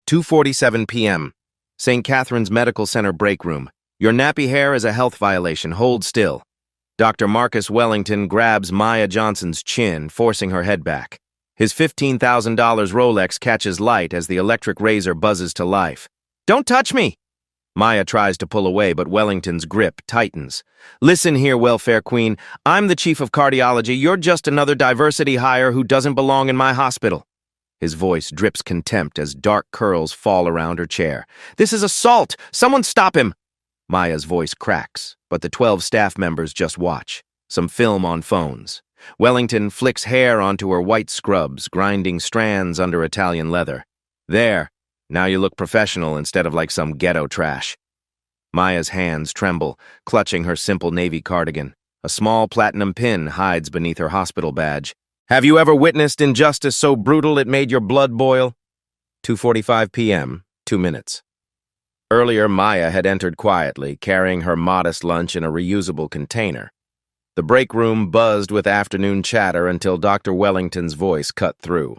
2:47 p.m. St. Catherine's Medical Center break room. Your nappy hair is a health violation. Hold still. Dr. Marcus Wellington grabs Maya Johnson's chin, forcing her head back. His $15,000 Rolex catches light as the electric razor buzzes to life. "Don't touch me!" Maya tries to pull away, but Wellington's grip tightens. "Listen here, welfare queen. I'm the chief of cardiology. You're just another diversity hire who doesn't belong in my hospital." His voice drips contempt as dark curls fall around her chair. "This is assault! Someone stop him!" Maya's voice cracks, but the 12 staff members just watch. Some film on phones. Wellington flicks hair onto her white scrubs, grinding strands under Italian leather. "There. Now you look professional instead of like some ghetto trash." Maya's hands tremble, clutching her simple navy cardigan. A small platinum pin hides beneath her hospital badge. "Have you ever witnessed injustice so brutal it made your blood boil?" 2:45 p.m., 2 minutes. Earlier, Maya had entered quietly, carrying her modest lunch in a reusable container. The break room buzzed with afternoon chatter until Dr. Wellington's voice cut through.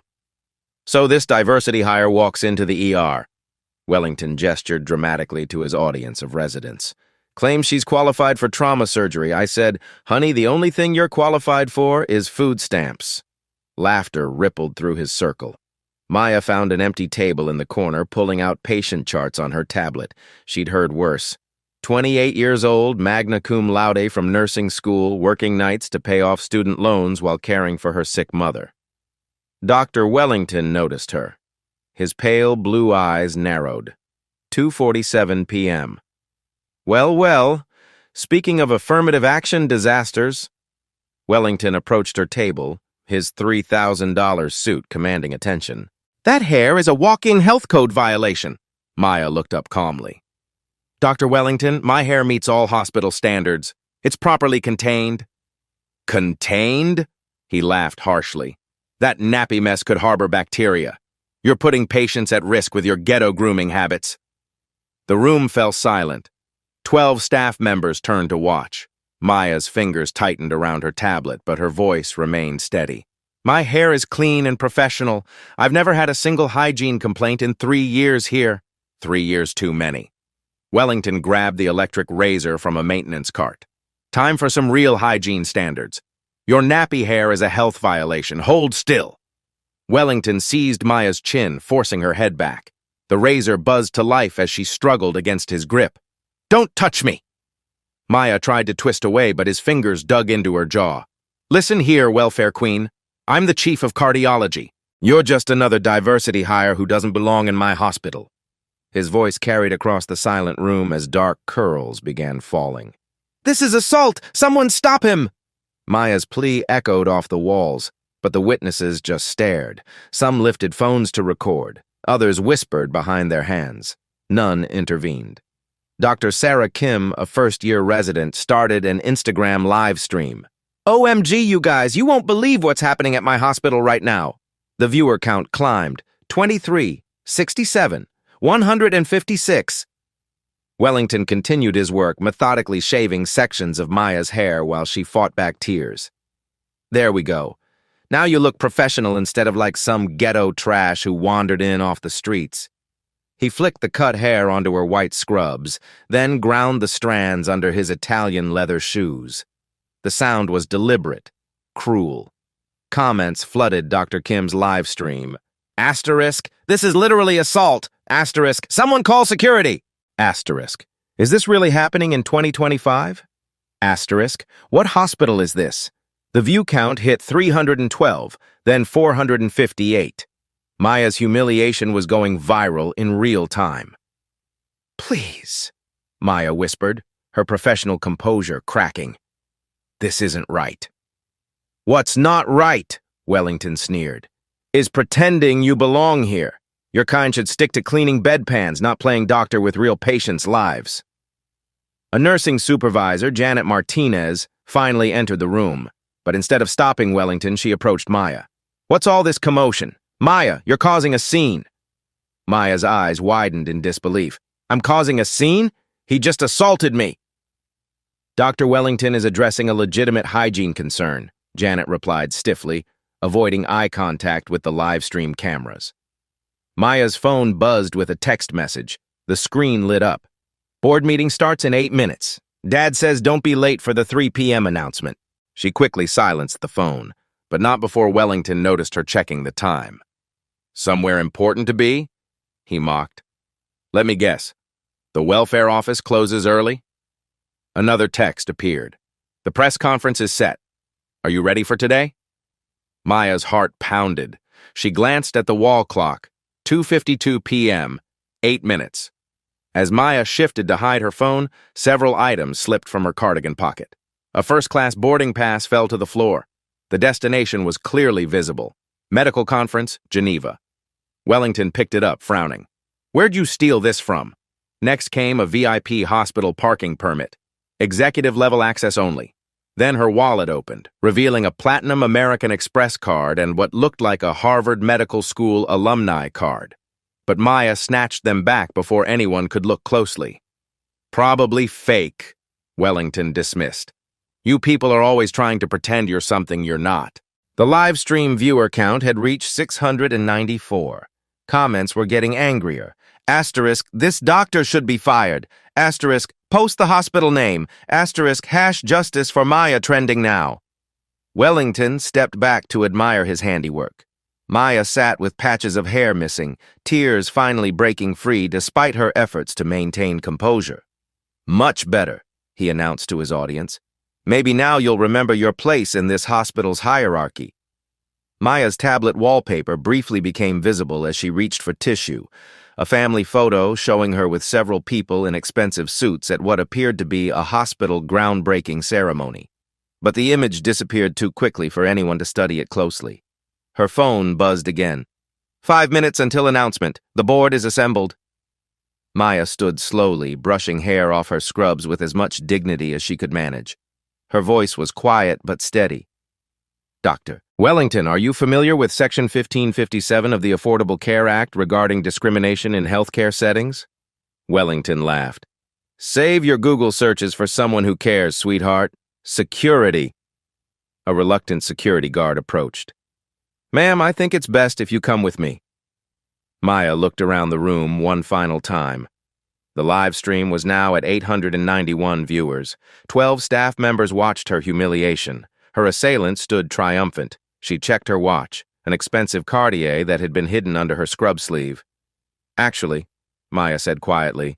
"So this diversity hire walks into the ER." Wellington gestured dramatically to his audience of residents. "Claims she's qualified for trauma surgery. I said, 'Honey, the only thing you're qualified for is food stamps.'" Laughter rippled through his circle. Maya found an empty table in the corner, pulling out patient charts on her tablet. She'd heard worse. 28 years old, magna cum laude from nursing school, working nights to pay off student loans while caring for her sick mother. Dr. Wellington noticed her. His pale blue eyes narrowed. 2:47 p.m. Well, speaking of affirmative action disasters." Wellington approached her table, his $3,000 suit commanding attention. "That hair is a walk-in health code violation." Maya looked up calmly. "Dr. Wellington, my hair meets all hospital standards. It's properly contained." "Contained?" He laughed harshly. "That nappy mess could harbor bacteria. You're putting patients at risk with your ghetto grooming habits." The room fell silent. 12 staff members turned to watch. Maya's fingers tightened around her tablet, but her voice remained steady. "My hair is clean and professional. I've never had a single hygiene complaint in 3 years here." 3 years too many. Wellington grabbed the electric razor from a maintenance cart. "Time for some real hygiene standards. Your nappy hair is a health violation. Hold still." Wellington seized Maya's chin, forcing her head back. The razor buzzed to life as she struggled against his grip. "Don't touch me!" Maya tried to twist away, but his fingers dug into her jaw. "Listen here, welfare queen. I'm the chief of cardiology. You're just another diversity hire who doesn't belong in my hospital." His voice carried across the silent room as dark curls began falling. "This is assault! Someone stop him!" Maya's plea echoed off the walls, but the witnesses just stared. Some lifted phones to record. Others whispered behind their hands. None intervened. Dr. Sarah Kim, a first-year resident, started an Instagram live stream. "OMG, you guys, you won't believe what's happening at my hospital right now." The viewer count climbed. 23, 67, 156. Wellington continued his work, methodically shaving sections of Maya's hair while she fought back tears. "There we go. Now you look professional instead of like some ghetto trash who wandered in off the streets." He flicked the cut hair onto her white scrubs, then ground the strands under his Italian leather shoes. The sound was deliberate, cruel. Comments flooded Dr. Kim's live stream. Asterisk, "This is literally assault." Asterisk, "Someone call security." Asterisk, "Is this really happening in 2025? Asterisk, "What hospital is this?" The view count hit 312, then 458. Maya's humiliation was going viral in real time. "Please," Maya whispered, her professional composure cracking. "This isn't right." "What's not right," Wellington sneered, "is pretending you belong here. Your kind should stick to cleaning bedpans, not playing doctor with real patients' lives." A nursing supervisor, Janet Martinez, finally entered the room, but instead of stopping Wellington, she approached Maya. "What's all this commotion? Maya, you're causing a scene." Maya's eyes widened in disbelief. "I'm causing a scene? He just assaulted me." "Dr. Wellington is addressing a legitimate hygiene concern," Janet replied stiffly, avoiding eye contact with the live stream cameras. Maya's phone buzzed with a text message. The screen lit up. Board meeting starts in 8 minutes. Dad says don't be late for the 3 p.m. announcement. She quickly silenced the phone, but not before Wellington noticed her checking the time. Somewhere important to be? He mocked. Let me guess. The welfare office closes early? Another text appeared. The press conference is set. Are you ready for today? Maya's heart pounded. She glanced at the wall clock. 2:52 p.m., 8 minutes. As Maya shifted to hide her phone, several items slipped from her cardigan pocket. A first-class boarding pass fell to the floor. The destination was clearly visible. Medical Conference, Geneva. Wellington picked it up, frowning. Where'd you steal this from? Next came a VIP hospital parking permit. Executive-level access only. Then her wallet opened, revealing a Platinum American Express card and what looked like a Harvard Medical School alumni card. But Maya snatched them back before anyone could look closely. Probably fake, Wellington dismissed. You people are always trying to pretend you're something you're not. The live stream viewer count had reached 694. Comments were getting angrier. Asterisk, this doctor should be fired. Asterisk, post the hospital name. Asterisk, #justice for Maya trending now. Wellington stepped back to admire his handiwork. Maya sat with patches of hair missing, tears finally breaking free despite her efforts to maintain composure. Much better, he announced to his audience. Maybe now you'll remember your place in this hospital's hierarchy. Maya's tablet wallpaper briefly became visible as she reached for tissue, a family photo showing her with several people in expensive suits at what appeared to be a hospital groundbreaking ceremony. But the image disappeared too quickly for anyone to study it closely. Her phone buzzed again. 5 minutes until announcement. The board is assembled. Maya stood slowly, brushing hair off her scrubs with as much dignity as she could manage. Her voice was quiet but steady. Doctor Wellington, are you familiar with Section 1557 of the Affordable Care Act regarding discrimination in healthcare settings? Wellington laughed. Save your Google searches for someone who cares, sweetheart. Security. A reluctant security guard approached. Ma'am, I think it's best if you come with me. Maya looked around the room one final time. The live stream was now at 891 viewers. 12 staff members watched her humiliation. Her assailant stood triumphant. She checked her watch, an expensive Cartier that had been hidden under her scrub sleeve. Actually, Maya said quietly,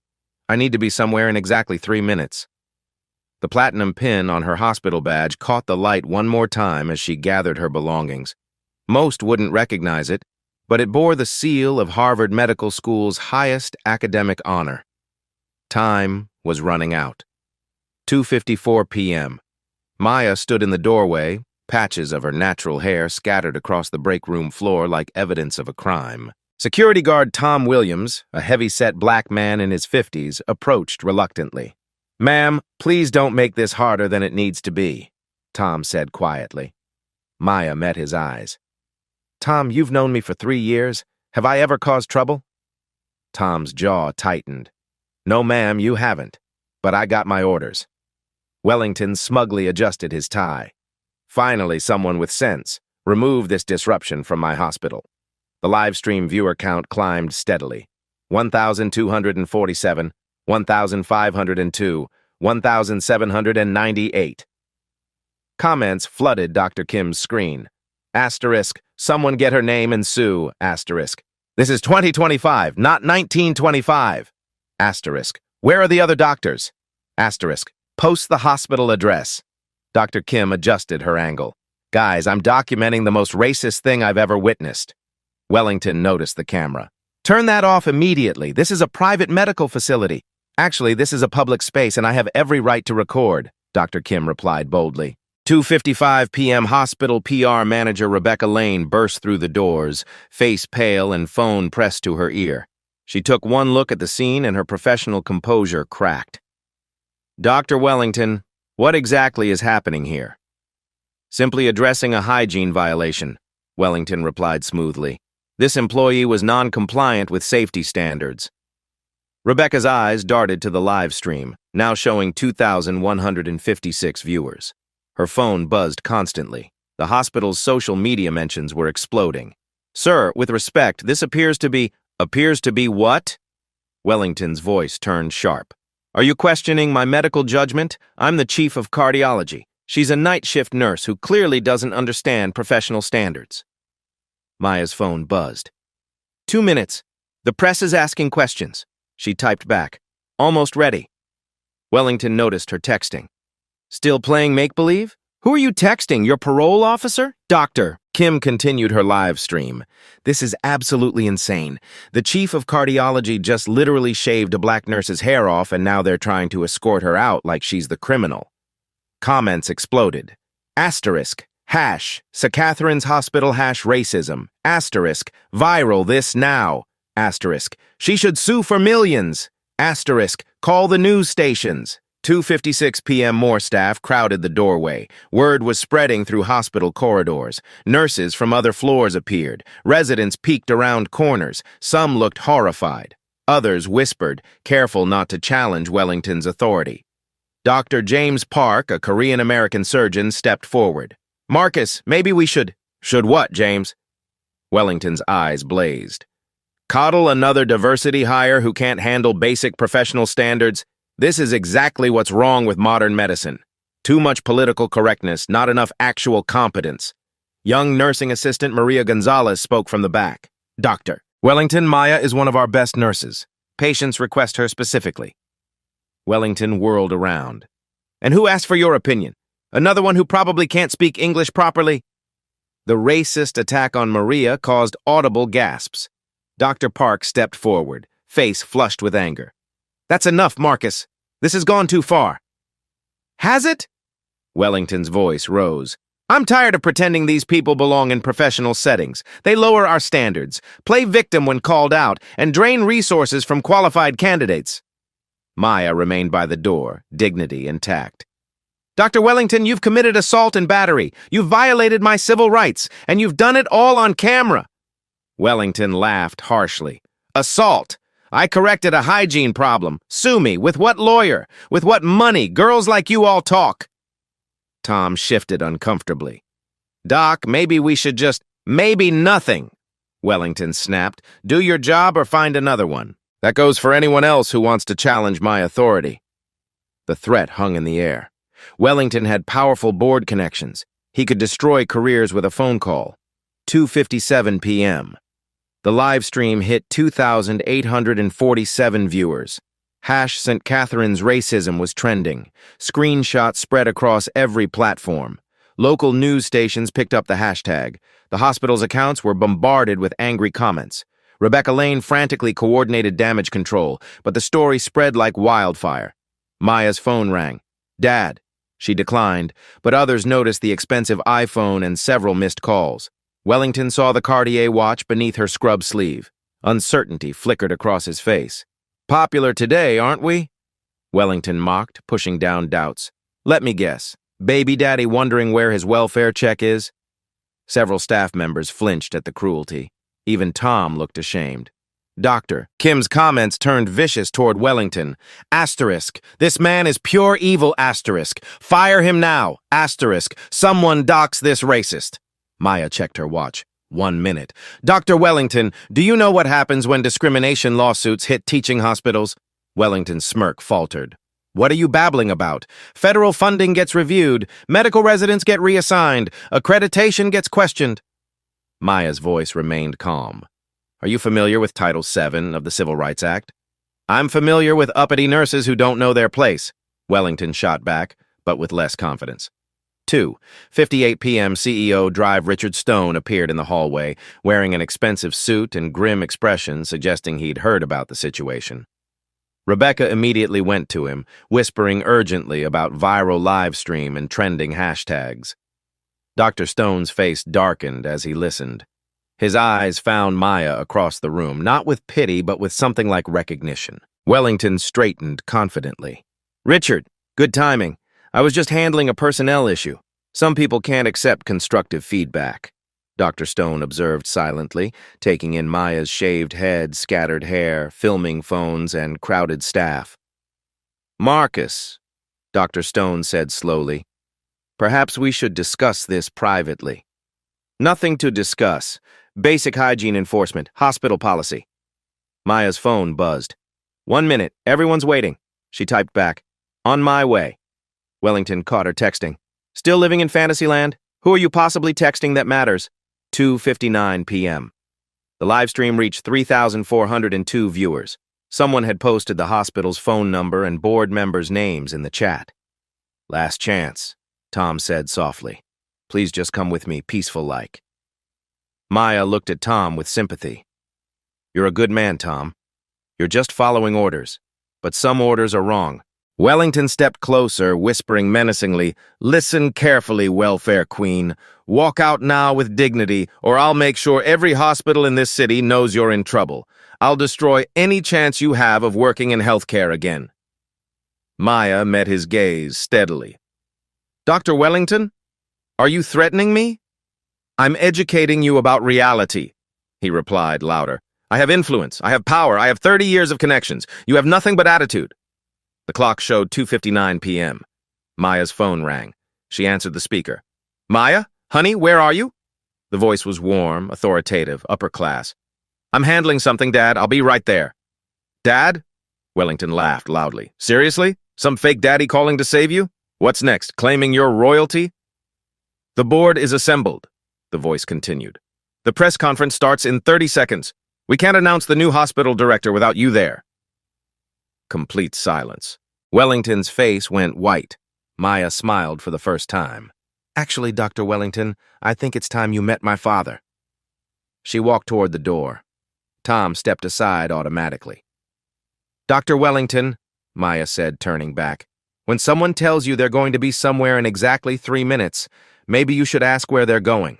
I need to be somewhere in exactly 3 minutes. The platinum pin on her hospital badge caught the light one more time as she gathered her belongings. Most wouldn't recognize it, but it bore the seal of Harvard Medical School's highest academic honor. Time was running out. 2:54 p.m. Maya stood in the doorway, patches of her natural hair scattered across the break room floor like evidence of a crime. Security guard Tom Williams, a heavy-set black man in his 50s, approached reluctantly. Ma'am, please don't make this harder than it needs to be, Tom said quietly. Maya met his eyes. Tom, you've known me for 3 years. Have I ever caused trouble? Tom's jaw tightened. No, ma'am, you haven't. But I got my orders. Wellington smugly adjusted his tie. Finally, someone with sense. Remove this disruption from my hospital. The live stream viewer count climbed steadily. 1,247, 1,502, 1,798. Comments flooded Dr. Kim's screen. Asterisk, someone get her name and sue, asterisk. This is 2025, not 1925. Asterisk, where are the other doctors? Asterisk, post the hospital address. Dr. Kim adjusted her angle. Guys, I'm documenting the most racist thing I've ever witnessed. Wellington noticed the camera. Turn that off immediately. This is a private medical facility. Actually, this is a public space and I have every right to record, Dr. Kim replied boldly. 2:55 p.m. hospital PR manager Rebecca Lane burst through the doors, face pale and phone pressed to her ear. She took one look at the scene and her professional composure cracked. Dr. Wellington, what exactly is happening here? Simply addressing a hygiene violation, Wellington replied smoothly. This employee was non-compliant with safety standards. Rebecca's eyes darted to the live stream, now showing 2,156 viewers. Her phone buzzed constantly. The hospital's social media mentions were exploding. Sir, with respect, this appears to be Appears to be what? Wellington's voice turned sharp. Are you questioning my medical judgment? I'm the chief of cardiology. She's a night shift nurse who clearly doesn't understand professional standards. Maya's phone buzzed. 2 minutes. The press is asking questions. She typed back. Almost ready. Wellington noticed her texting. Still playing make-believe? Who are you texting? Your parole officer? Doctor. Kim continued her live stream. This is absolutely insane. The chief of cardiology just literally shaved a black nurse's hair off and now they're trying to escort her out like she's the criminal. Comments exploded. Asterisk. Hash. St. Catherine's Hospital hash racism. Asterisk. Viral this now. Asterisk. She should sue for millions. Asterisk. Call the news stations. 2:56 p.m. more staff crowded the doorway. Word was spreading through hospital corridors. Nurses from other floors appeared. Residents peeked around corners. Some looked horrified. Others whispered, careful not to challenge Wellington's authority. Dr. James Park, a Korean-American surgeon, stepped forward. Marcus, maybe we should... Should what, James? Wellington's eyes blazed. Coddle another diversity hire who can't handle basic professional standards? This is exactly what's wrong with modern medicine. Too much political correctness, not enough actual competence. Young nursing assistant Maria Gonzalez spoke from the back. Doctor, Wellington, Maya is one of our best nurses. Patients request her specifically. Wellington whirled around. And who asked for your opinion? Another one who probably can't speak English properly? The racist attack on Maria caused audible gasps. Dr. Park stepped forward, face flushed with anger. That's enough, Marcus. This has gone too far. Has it? Wellington's voice rose. I'm tired of pretending these people belong in professional settings. They lower our standards, play victim when called out, and drain resources from qualified candidates. Maya remained by the door, dignity intact. Dr. Wellington, you've committed assault and battery. You've violated my civil rights, and you've done it all on camera. Wellington laughed harshly. Assault? I corrected a hygiene problem. Sue me. With what lawyer? With what money? Girls like you all talk. Tom shifted uncomfortably. Doc, maybe we should just... Maybe nothing. Wellington snapped. Do your job or find another one. That goes for anyone else who wants to challenge my authority. The threat hung in the air. Wellington had powerful board connections. He could destroy careers with a phone call. 2:57 p.m. The live stream hit 2,847 viewers. Hash St. Catherine's racism was trending. Screenshots spread across every platform. Local news stations picked up the hashtag. The hospital's accounts were bombarded with angry comments. Rebecca Lane frantically coordinated damage control, but the story spread like wildfire. Maya's phone rang. Dad. She declined, but others noticed the expensive iPhone and several missed calls. Wellington saw the Cartier watch beneath her scrub sleeve. Uncertainty flickered across his face. Popular today, aren't we? Wellington mocked, pushing down doubts. Let me guess. Baby daddy wondering where his welfare check is? Several staff members flinched at the cruelty. Even Tom looked ashamed. Doctor, Kim's comments turned vicious toward Wellington. Asterisk. This man is pure evil, asterisk. Fire him now, asterisk. Someone docks this racist. Maya checked her watch. 1 minute. Dr. Wellington, do you know what happens when discrimination lawsuits hit teaching hospitals? Wellington's smirk faltered. What are you babbling about? Federal funding gets reviewed, medical residents get reassigned, accreditation gets questioned. Maya's voice remained calm. Are you familiar with Title VII of the Civil Rights Act? I'm familiar with uppity nurses who don't know their place, Wellington shot back, but with less confidence. 2:58 p.m. CEO Drive Richard Stone appeared in the hallway, wearing an expensive suit and grim expression suggesting he'd heard about the situation. Rebecca immediately went to him, whispering urgently about viral live stream and trending hashtags. Dr. Stone's face darkened as he listened. His eyes found Maya across the room, not with pity, but with something like recognition. Wellington straightened confidently. Richard, good timing. I was just handling a personnel issue. Some people can't accept constructive feedback. Dr. Stone observed silently, taking in Maya's shaved head, scattered hair, filming phones, and crowded staff. Marcus, Dr. Stone said slowly, perhaps we should discuss this privately. Nothing to discuss. Basic hygiene enforcement, hospital policy. Maya's phone buzzed. 1 minute, everyone's waiting. She typed back. On my way. Wellington caught her texting. Still living in Fantasyland? Who are you possibly texting that matters? 2:59 p.m. The livestream reached 3,402 viewers. Someone had posted the hospital's phone number and board members' names in the chat. Last chance, Tom said softly. Please just come with me, peaceful-like. Maya looked at Tom with sympathy. You're a good man, Tom. You're just following orders. But some orders are wrong. Wellington stepped closer, whispering menacingly, Listen carefully, welfare queen. Walk out now with dignity, or I'll make sure every hospital in this city knows you're in trouble. I'll destroy any chance you have of working in healthcare again. Maya met his gaze steadily. Dr. Wellington, are you threatening me? I'm educating you about reality, he replied louder. I have influence, I have power, I have 30 years of connections. You have nothing but attitude. The clock showed 2:59 p.m. Maya's phone rang. She answered the speaker. Maya? Honey, where are you? The voice was warm, authoritative, upper class. I'm handling something, Dad. I'll be right there. Dad? Wellington laughed loudly. Seriously? Some fake daddy calling to save you? What's next? Claiming your royalty? The board is assembled, the voice continued. The press conference starts in 30 seconds. We can't announce the new hospital director without you there. Complete silence. Wellington's face went white. Maya smiled for the first time. Actually, Dr. Wellington, I think it's time you met my father. She walked toward the door. Tom stepped aside automatically. Dr. Wellington, Maya said, turning back, when someone tells you they're going to be somewhere in exactly 3 minutes, maybe you should ask where they're going.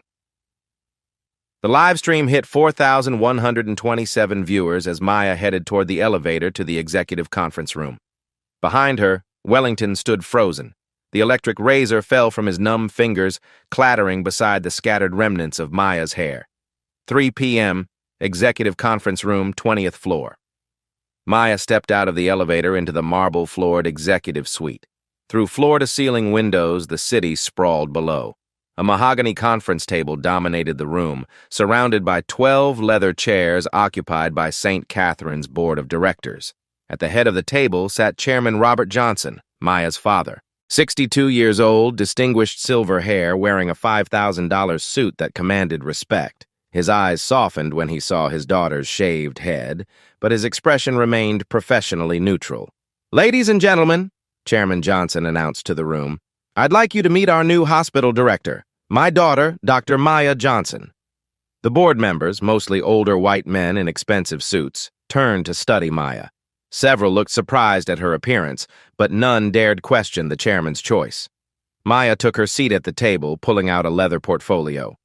The live stream hit 4,127 viewers as Maya headed toward the elevator to the executive conference room. Behind her, Wellington stood frozen. The electric razor fell from his numb fingers, clattering beside the scattered remnants of Maya's hair. 3 p.m., executive conference room, 20th floor. Maya stepped out of the elevator into the marble-floored executive suite. Through floor-to-ceiling windows, the city sprawled below. A mahogany conference table dominated the room, surrounded by 12 leather chairs occupied by St. Catherine's Board of Directors. At the head of the table sat Chairman Robert Johnson, Maya's father. 62 years old, distinguished silver hair, wearing a $5,000 suit that commanded respect. His eyes softened when he saw his daughter's shaved head, but his expression remained professionally neutral. Ladies and gentlemen, Chairman Johnson announced to the room, I'd like you to meet our new hospital director, my daughter, Dr. Maya Johnson. The board members, mostly older white men in expensive suits, turned to study Maya. Several looked surprised at her appearance, but none dared question the chairman's choice. Maya took her seat at the table, pulling out a leather portfolio.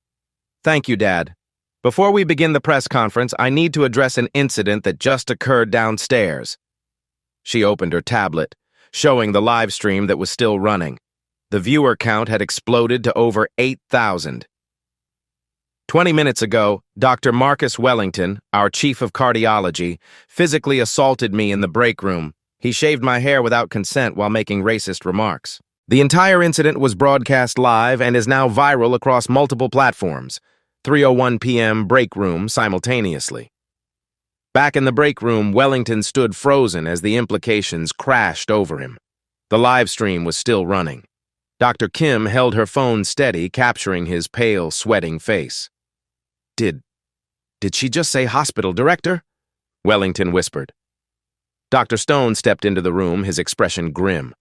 Thank you, Dad. Before we begin the press conference, I need to address an incident that just occurred downstairs. She opened her tablet, showing the live stream that was still running. The viewer count had exploded to over 8,000. 20 minutes ago, Dr. Marcus Wellington, our chief of cardiology, physically assaulted me in the break room. He shaved my hair without consent while making racist remarks. The entire incident was broadcast live and is now viral across multiple platforms. 3:01 p.m. break room simultaneously. Back in the break room, Wellington stood frozen as the implications crashed over him. The live stream was still running. Dr. Kim held her phone steady, capturing his pale, sweating face. Did she just say hospital director? Wellington whispered. Dr. Stone stepped into the room, his expression grim.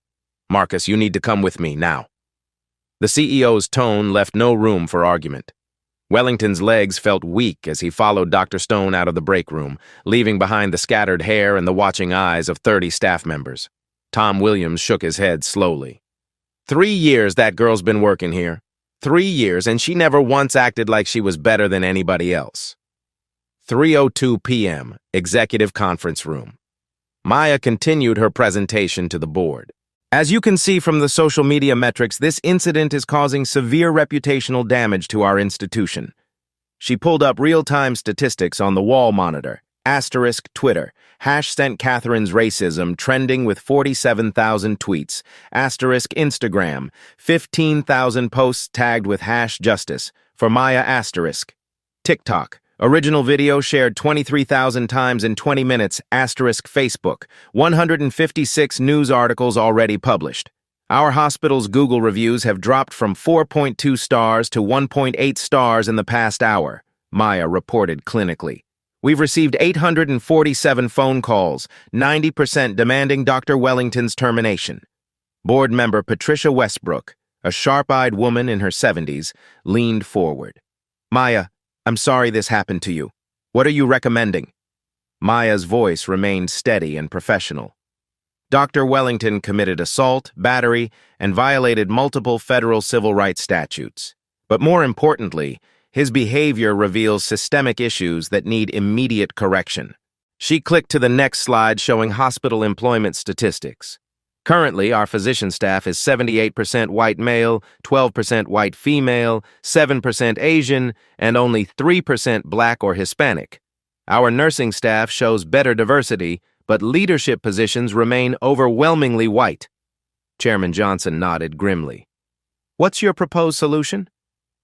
Marcus, you need to come with me now. The CEO's tone left no room for argument. Wellington's legs felt weak as he followed Dr. Stone out of the break room, leaving behind the scattered hair and the watching eyes of 30 staff members. Tom Williams shook his head slowly. 3 years that girl's been working here. 3 years, and she never once acted like she was better than anybody else. 3:02 p.m., executive conference room. Maya continued her presentation to the board. As you can see from the social media metrics, this incident is causing severe reputational damage to our institution. She pulled up real-time statistics on the wall monitor. Asterisk Twitter. #St. Catherine's racism trending with 47,000 tweets. Asterisk Instagram. 15,000 posts tagged with #justice. For Maya asterisk. TikTok. Original video shared 23,000 times in 20 minutes, asterisk Facebook. 156 news articles already published. Our hospital's Google reviews have dropped from 4.2 stars to 1.8 stars in the past hour, Maya reported clinically. We've received 847 phone calls, 90% demanding Dr. Wellington's termination. Board member Patricia Westbrook, a sharp-eyed woman in her 70s, leaned forward. Maya, I'm sorry this happened to you. What are you recommending? Maya's voice remained steady and professional. Dr. Wellington committed assault, battery, and violated multiple federal civil rights statutes. But more importantly, his behavior reveals systemic issues that need immediate correction. She clicked to the next slide showing hospital employment statistics. Currently, our physician staff is 78% white male, 12% white female, 7% Asian, and only 3% Black or Hispanic. Our nursing staff shows better diversity, but leadership positions remain overwhelmingly white. Chairman Johnson nodded grimly. What's your proposed solution?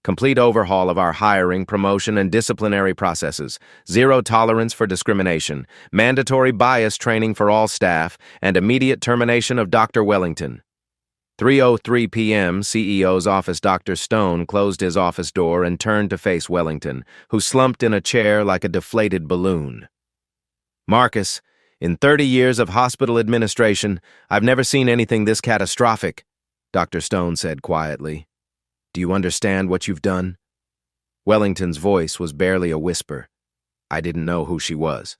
Complete overhaul of our hiring, promotion, and disciplinary processes, zero tolerance for discrimination, mandatory bias training for all staff, and immediate termination of Dr. Wellington. 3:03 p.m., CEO's office Dr. Stone closed his office door and turned to face Wellington, who slumped in a chair like a deflated balloon. Marcus, in 30 years of hospital administration, I've never seen anything this catastrophic, Dr. Stone said quietly. Do you understand what you've done? Wellington's voice was barely a whisper. I didn't know who she was.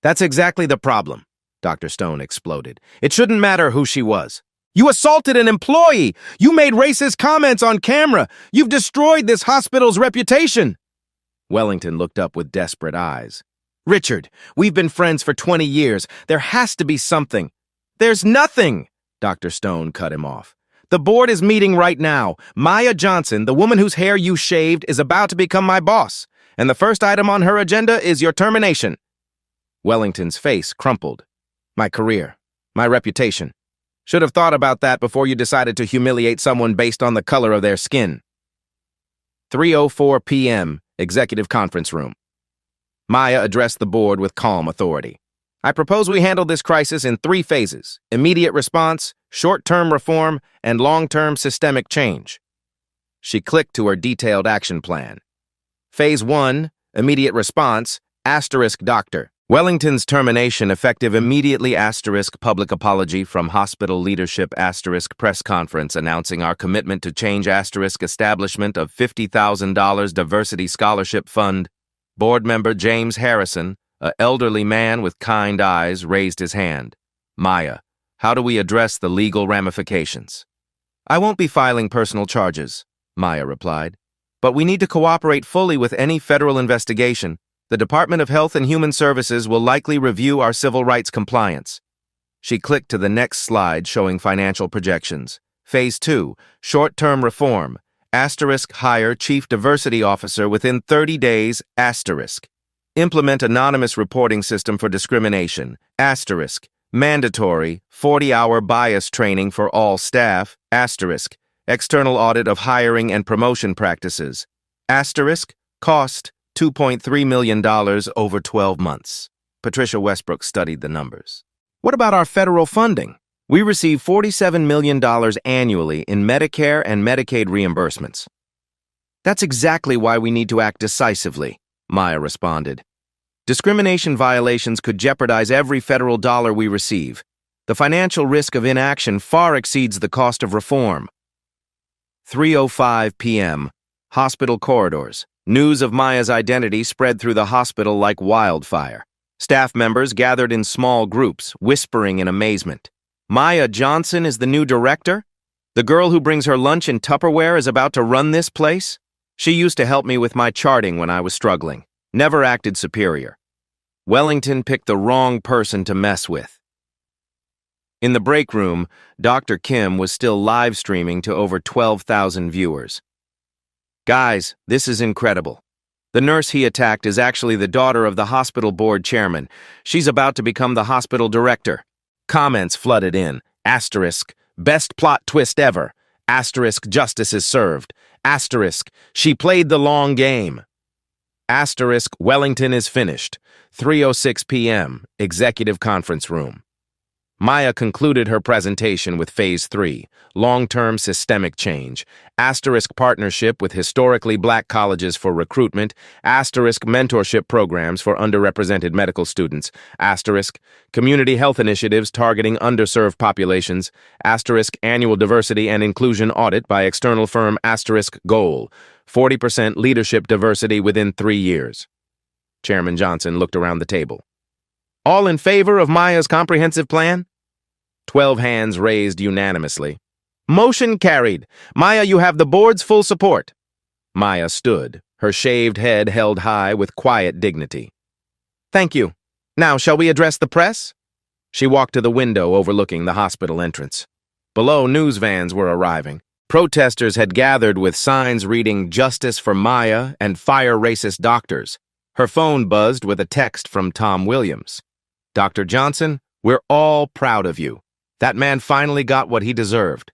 That's exactly the problem, Dr. Stone exploded. It shouldn't matter who she was. You assaulted an employee! You made racist comments on camera! You've destroyed this hospital's reputation! Wellington looked up with desperate eyes. Richard, we've been friends for 20 years. There has to be something. There's nothing! Dr. Stone cut him off. The board is meeting right now. Maya Johnson, the woman whose hair you shaved, is about to become my boss, and the first item on her agenda is your termination. Wellington's face crumpled. My career, my reputation. Should have thought about that before you decided to humiliate someone based on the color of their skin. 3:04 p.m., executive conference room. Maya addressed the board with calm authority. I propose we handle this crisis in 3 phases: immediate response, short-term reform, and long-term systemic change. She clicked to her detailed action plan. Phase 1, immediate response, asterisk doctor. Wellington's termination effective immediately, asterisk public apology from hospital leadership, asterisk press conference announcing our commitment to change, asterisk establishment of $50,000 diversity scholarship fund. Board member James Harrison, an elderly man with kind eyes, raised his hand. Maya, how do we address the legal ramifications? I won't be filing personal charges, Maya replied. But we need to cooperate fully with any federal investigation. The Department of Health and Human Services will likely review our civil rights compliance. She clicked to the next slide showing financial projections. Phase 2, short-term reform, asterisk hire chief diversity officer within 30 days, asterisk. Implement anonymous reporting system for discrimination, asterisk. Mandatory 40-hour bias training for all staff, asterisk. External audit of hiring and promotion practices, asterisk. Cost $2.3 million over 12 months. Patricia Westbrook studied the numbers. What about our federal funding? We receive $47 million annually in Medicare and Medicaid reimbursements. That's exactly why we need to act decisively, Maya responded. Discrimination violations could jeopardize every federal dollar we receive. The financial risk of inaction far exceeds the cost of reform. 3:05 p.m. Hospital corridors. News of Maya's identity spread through the hospital like wildfire. Staff members gathered in small groups, whispering in amazement. Maya Johnson is the new director? The girl who brings her lunch in Tupperware is about to run this place? She used to help me with my charting when I was struggling. Never acted superior. Wellington picked the wrong person to mess with. In the break room, Dr. Kim was still live streaming to over 12,000 viewers. Guys, this is incredible. The nurse he attacked is actually the daughter of the hospital board chairman. She's about to become the hospital director. Comments flooded in. Asterisk, best plot twist ever. Asterisk, justice is served. Asterisk, she played the long game. Wellington is finished. 3:06 p.m. Executive Conference Room. Maya concluded her presentation with Phase 3, Long-Term Systemic Change, Partnership with Historically Black Colleges for Recruitment, Mentorship Programs for Underrepresented Medical Students, Community Health Initiatives Targeting Underserved Populations, Annual Diversity and Inclusion Audit by External Firm, Goal, 40% Leadership Diversity within 3 years. Chairman Johnson looked around the table. All in favor of Maya's comprehensive plan? 12 hands raised unanimously. Motion carried. Maya, you have the board's full support. Maya stood, her shaved head held high with quiet dignity. Thank you. Now, shall we address the press? She walked to the window overlooking the hospital entrance. Below, news vans were arriving. Protesters had gathered with signs reading "Justice for Maya" and "Fire Racist Doctors." Her phone buzzed with a text from Tom Williams. Dr. Johnson, we're all proud of you. That man finally got what he deserved.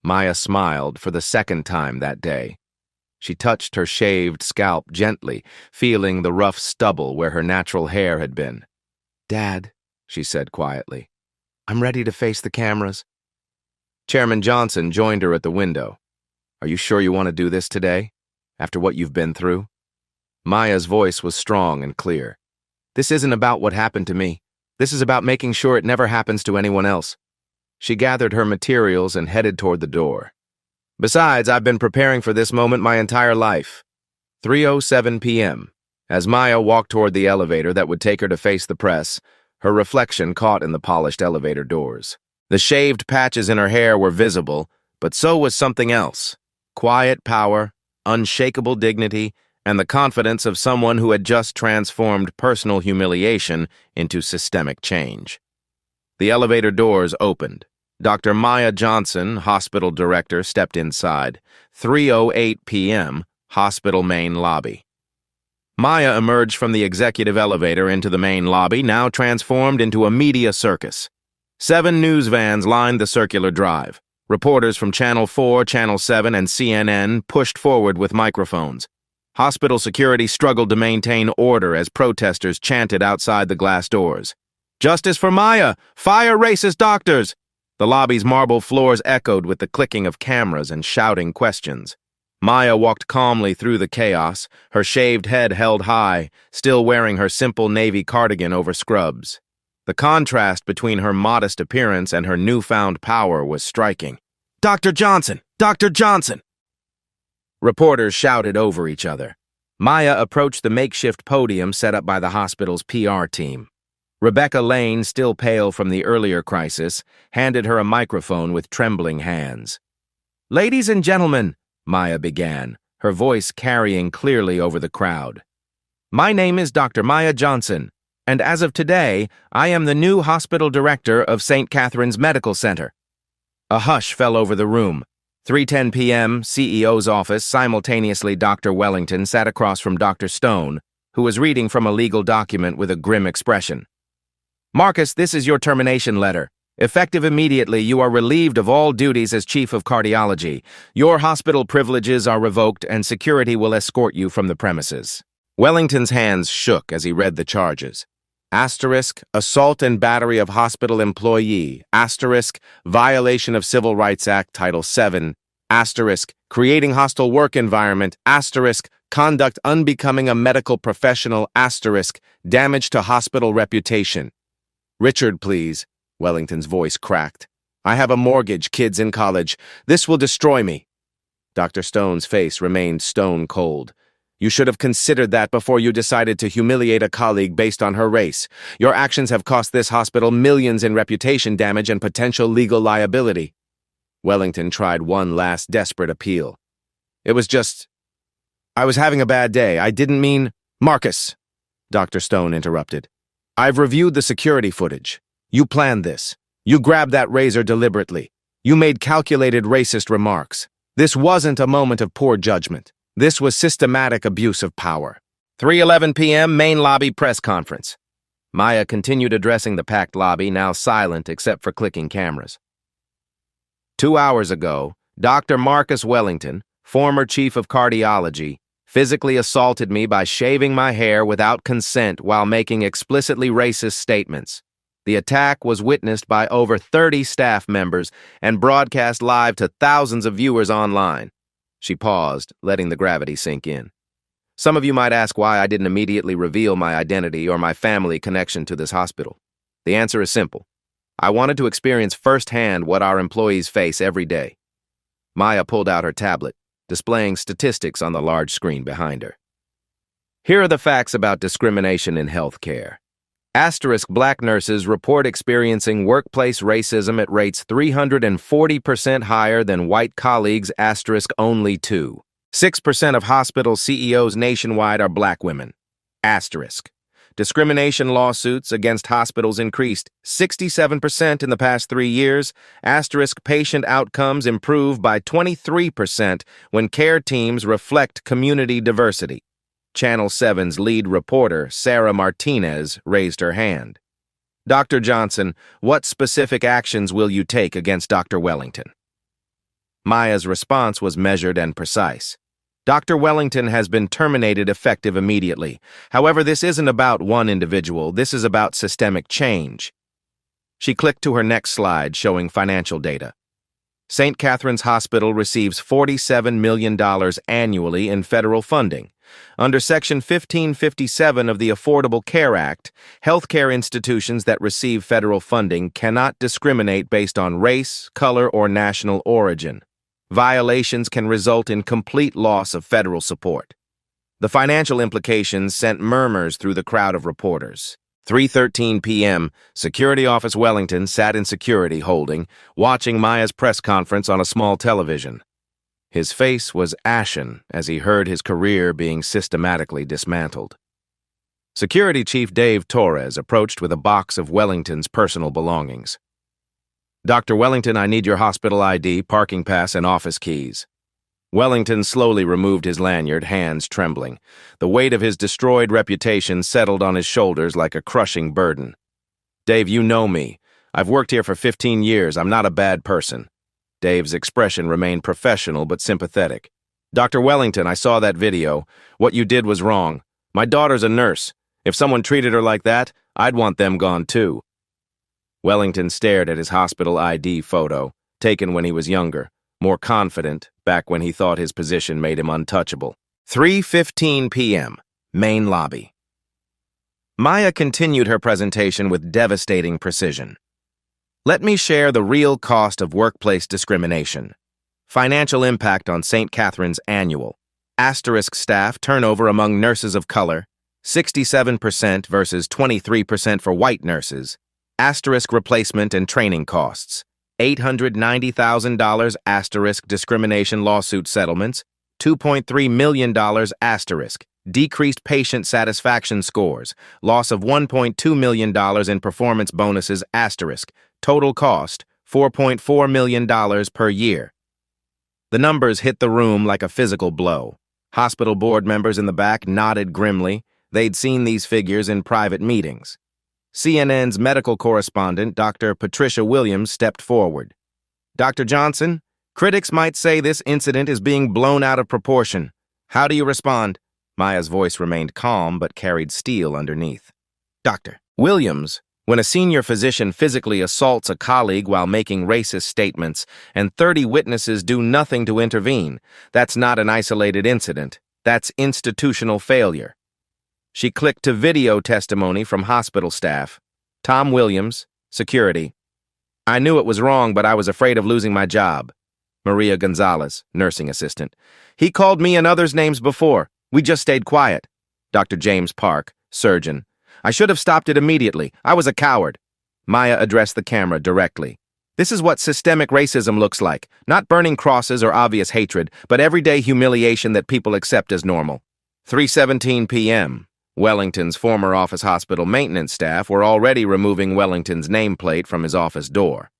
Maya smiled for the second time that day. She touched her shaved scalp gently, feeling the rough stubble where her natural hair had been. Dad, she said quietly, I'm ready to face the cameras. Chairman Johnson joined her at the window. Are you sure you want to do this today, after what you've been through? Maya's voice was strong and clear. This isn't about what happened to me. This is about making sure it never happens to anyone else. She gathered her materials and headed toward the door. Besides, I've been preparing for this moment my entire life. 3:07 p.m. As Maya walked toward the elevator that would take her to face the press, her reflection caught in the polished elevator doors. The shaved patches in her hair were visible, but so was something else. Quiet power, unshakable dignity, and the confidence of someone who had just transformed personal humiliation into systemic change. The elevator doors opened. Dr. Maya Johnson, hospital director, stepped inside. 3:08 p.m., hospital main lobby. Maya emerged from the executive elevator into the main lobby, now transformed into a media circus. 7 news vans lined the circular drive. Reporters from Channel 4, Channel 7, and CNN pushed forward with microphones. Hospital security struggled to maintain order as protesters chanted outside the glass doors. Justice for Maya! Fire racist doctors! The lobby's marble floors echoed with the clicking of cameras and shouting questions. Maya walked calmly through the chaos, her shaved head held high, still wearing her simple navy cardigan over scrubs. The contrast between her modest appearance and her newfound power was striking. Dr. Johnson! Dr. Johnson! Reporters shouted over each other. Maya approached the makeshift podium set up by the hospital's PR team. Rebecca Lane, still pale from the earlier crisis, handed her a microphone with trembling hands. Ladies and gentlemen, Maya began, her voice carrying clearly over the crowd. My name is Dr. Maya Johnson, and as of today, I am the new hospital director of St. Catherine's Medical Center. A hush fell over the room. 3:10 p.m., CEO's office. Simultaneously, Dr. Wellington sat across from Dr. Stone, who was reading from a legal document with a grim expression. Marcus, this is your termination letter. Effective immediately, you are relieved of all duties as chief of cardiology. Your hospital privileges are revoked and security will escort you from the premises. Wellington's hands shook as he read the charges. Assault and battery of hospital employee. Violation of Civil Rights Act Title VII. Creating hostile work environment. Conduct unbecoming a medical professional. Damage to hospital reputation. Richard, please. Wellington's voice cracked. I have a mortgage, kids in college. This will destroy me. Dr. Stone's face remained stone cold. You should have considered that before you decided to humiliate a colleague based on her race. Your actions have cost this hospital millions in reputation damage and potential legal liability. Wellington tried one last desperate appeal. It was just... I was having a bad day. I didn't mean... Marcus, Dr. Stone interrupted. I've reviewed the security footage. You planned this. You grabbed that razor deliberately. You made calculated racist remarks. This wasn't a moment of poor judgment. This was systematic abuse of power. 3:11 p.m. Main lobby press conference. Maya continued addressing the packed lobby, now silent except for clicking cameras. 2 hours ago, Dr. Marcus Wellington, former chief of cardiology, physically assaulted me by shaving my hair without consent while making explicitly racist statements. The attack was witnessed by over 30 staff members and broadcast live to thousands of viewers online. She paused, letting the gravity sink in. Some of you might ask why I didn't immediately reveal my identity or my family connection to this hospital. The answer is simple. I wanted to experience firsthand what our employees face every day. Maya pulled out her tablet, displaying statistics on the large screen behind her. Here are the facts about discrimination in healthcare. Black nurses report experiencing workplace racism at rates 340% higher than white colleagues. Only 6% of hospital CEOs nationwide are black women. Discrimination lawsuits against hospitals increased 67% in the past 3 years. Patient outcomes improve by 23% when care teams reflect community diversity. Channel 7's lead reporter, Sarah Martinez, raised her hand. Dr. Johnson, what specific actions will you take against Dr. Wellington? Maya's response was measured and precise. Dr. Wellington has been terminated effective immediately. However, this isn't about one individual. This is about systemic change. She clicked to her next slide, showing financial data. St. Catherine's Hospital receives $47 million annually in federal funding. Under Section 1557 of the Affordable Care Act, healthcare institutions that receive federal funding cannot discriminate based on race, color, or national origin. Violations can result in complete loss of federal support. The financial implications sent murmurs through the crowd of reporters. 3:13 p.m., Security Office Wellington sat in security holding, watching Maya's press conference on a small television. His face was ashen as he heard his career being systematically dismantled. Security Chief Dave Torres approached with a box of Wellington's personal belongings. Dr. Wellington, I need your hospital ID, parking pass, and office keys. Wellington slowly removed his lanyard, hands trembling. The weight of his destroyed reputation settled on his shoulders like a crushing burden. Dave, you know me. I've worked here for 15 years. I'm not a bad person. Dave's expression remained professional but sympathetic. Dr. Wellington, I saw that video. What you did was wrong. My daughter's a nurse. If someone treated her like that, I'd want them gone too. Wellington stared at his hospital ID photo, taken when he was younger, more confident, back when he thought his position made him untouchable. 3:15 p.m., main lobby. Maya continued her presentation with devastating precision. Let me share the real cost of workplace discrimination. Financial impact on St. Catherine's annual. Staff turnover among nurses of color, 67% versus 23% for white nurses. Replacement and training costs, $890,000 discrimination lawsuit settlements, $2.3 million decreased patient satisfaction scores, loss of $1.2 million in performance bonuses total cost, $4.4 million per year. The numbers hit the room like a physical blow. Hospital board members in the back nodded grimly. They'd seen these figures in private meetings. CNN's medical correspondent, Dr. Patricia Williams, stepped forward. Dr. Johnson, critics might say this incident is being blown out of proportion. How do you respond? Maya's voice remained calm but carried steel underneath. Dr. Williams, when a senior physician physically assaults a colleague while making racist statements and 30 witnesses do nothing to intervene, that's not an isolated incident. That's institutional failure. She clicked to video testimony from hospital staff. Tom Williams, security. I knew it was wrong, but I was afraid of losing my job. Maria Gonzalez, nursing assistant. He called me and others' names before. We just stayed quiet. Dr. James Park, surgeon. I should have stopped it immediately. I was a coward. Maya addressed the camera directly. This is what systemic racism looks like. Not burning crosses or obvious hatred, but everyday humiliation that people accept as normal. 3:17 p.m. Wellington's former office hospital maintenance staff were already removing Wellington's nameplate from his office door.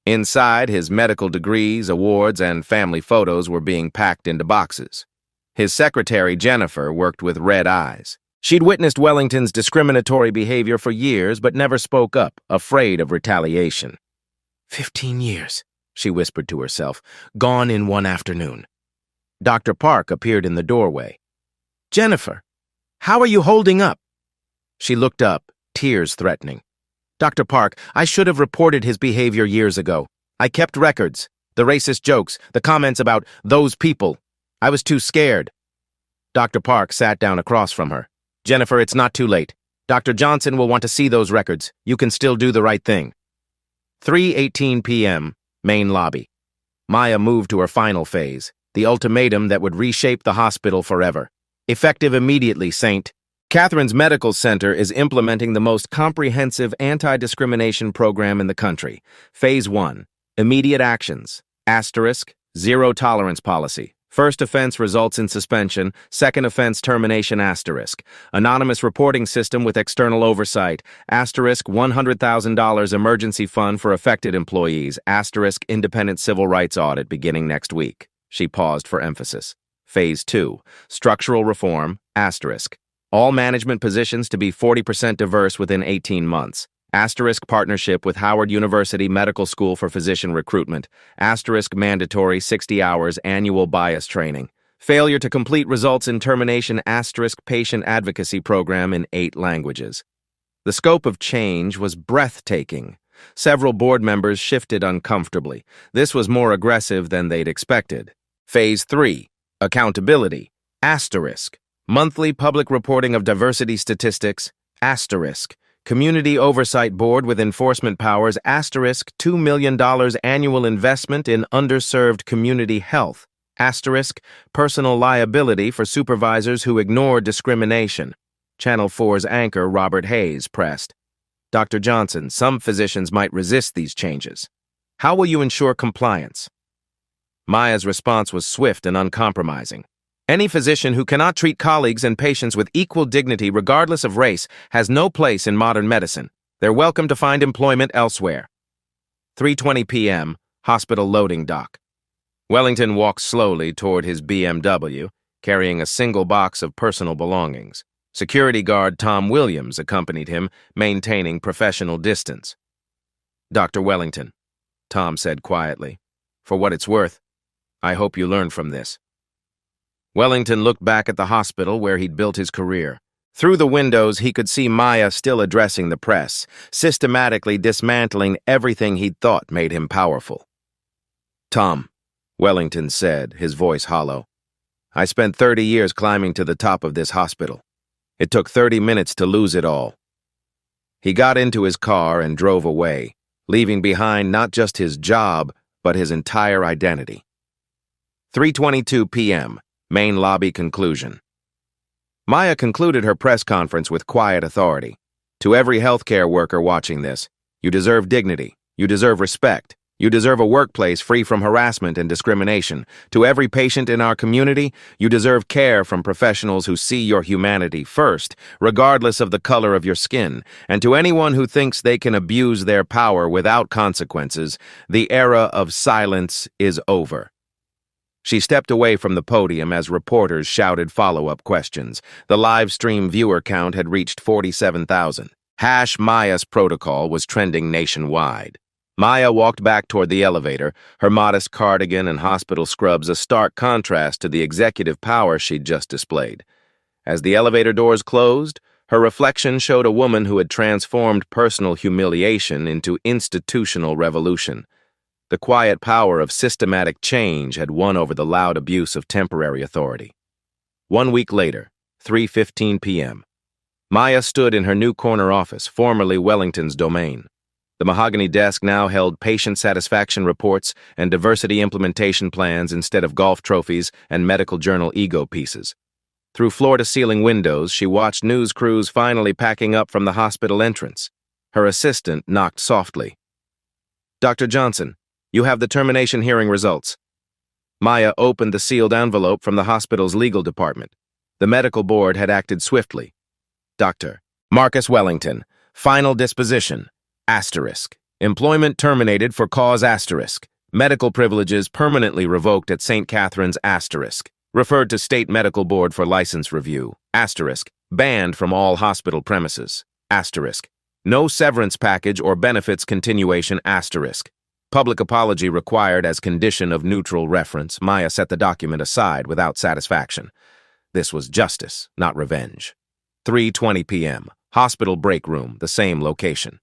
Inside, his medical degrees, awards, and family photos were being packed into boxes. His secretary, Jennifer, worked with red eyes. She'd witnessed Wellington's discriminatory behavior for years, but never spoke up, afraid of retaliation. 15 years, she whispered to herself, gone in one afternoon. Dr. Park appeared in the doorway. Jennifer, how are you holding up? She looked up, tears threatening. Dr. Park, I should have reported his behavior years ago. I kept records. The racist jokes, the comments about those people. I was too scared. Dr. Park sat down across from her. Jennifer, it's not too late. Dr. Johnson will want to see those records. You can still do the right thing. 3:18 p.m., main lobby. Maya moved to her final phase, the ultimatum that would reshape the hospital forever. Effective immediately, St. Catherine's Medical Center is implementing the most comprehensive anti-discrimination program in the country. Phase 1. Immediate actions. Asterisk. Zero tolerance policy. First offense results in suspension. Second offense termination. Asterisk. Anonymous reporting system with external oversight. Asterisk. $100,000 emergency fund for affected employees. Asterisk. Independent civil rights audit beginning next week. She paused for emphasis. Phase 2. Structural reform. Asterisk. All management positions to be 40% diverse within 18 months. Asterisk partnership with Howard University Medical School for physician recruitment. Asterisk mandatory 60 hours annual bias training. Failure to complete results in termination. Asterisk patient advocacy program in 8 languages. The scope of change was breathtaking. Several board members shifted uncomfortably. This was more aggressive than they'd expected. Phase 3. Accountability. Asterisk. Monthly public reporting of diversity statistics. Asterisk. Community Oversight Board with enforcement powers. Asterisk. $2 million annual investment in underserved community health. Asterisk. Personal liability for supervisors who ignore discrimination. Channel 4's anchor Robert Hayes pressed. Dr. Johnson, some physicians might resist these changes. How will you ensure compliance? Maya's response was swift and uncompromising. Any physician who cannot treat colleagues and patients with equal dignity regardless of race has no place in modern medicine. They're welcome to find employment elsewhere. 3:20 p.m., hospital loading dock. Wellington walked slowly toward his BMW, carrying a single box of personal belongings. Security guard Tom Williams accompanied him, maintaining professional distance. Dr. Wellington, Tom said quietly, for what it's worth, I hope you learn from this. Wellington looked back at the hospital where he'd built his career. Through the windows, he could see Maya still addressing the press, systematically dismantling everything he'd thought made him powerful. Tom, Wellington said, his voice hollow, I spent 30 years climbing to the top of this hospital. It took 30 minutes to lose it all. He got into his car and drove away, leaving behind not just his job, but his entire identity. 3:22 p.m., main lobby conclusion. Maya concluded her press conference with quiet authority. To every healthcare worker watching this, you deserve dignity, you deserve respect, you deserve a workplace free from harassment and discrimination. To every patient in our community, you deserve care from professionals who see your humanity first, regardless of the color of your skin. And to anyone who thinks they can abuse their power without consequences, the era of silence is over. She stepped away from the podium as reporters shouted follow-up questions. The live stream viewer count had reached 47,000. Maya's protocol was trending nationwide. Maya walked back toward the elevator, her modest cardigan and hospital scrubs a stark contrast to the executive power she'd just displayed. As the elevator doors closed, her reflection showed a woman who had transformed personal humiliation into institutional revolution. The quiet power of systematic change had won over the loud abuse of temporary authority. 1 week later, 3:15 p.m., Maya stood in her new corner office, formerly Wellington's domain. The mahogany desk now held patient satisfaction reports and diversity implementation plans instead of golf trophies and medical journal ego pieces. Through floor-to-ceiling windows, she watched news crews finally packing up from the hospital entrance. Her assistant knocked softly. Dr. Johnson, you have the termination hearing results. Maya opened the sealed envelope from the hospital's legal department. The medical board had acted swiftly. Dr. Marcus Wellington, final disposition. Asterisk. Employment terminated for cause asterisk. Medical privileges permanently revoked at St. Catherine's asterisk. Referred to State Medical Board for license review. Asterisk. Banned from all hospital premises. Asterisk. No severance package or benefits continuation asterisk. Public apology required as condition of neutral reference. Maya set the document aside without satisfaction. This was justice, not revenge. 3:20 p.m. Hospital break room, the same location.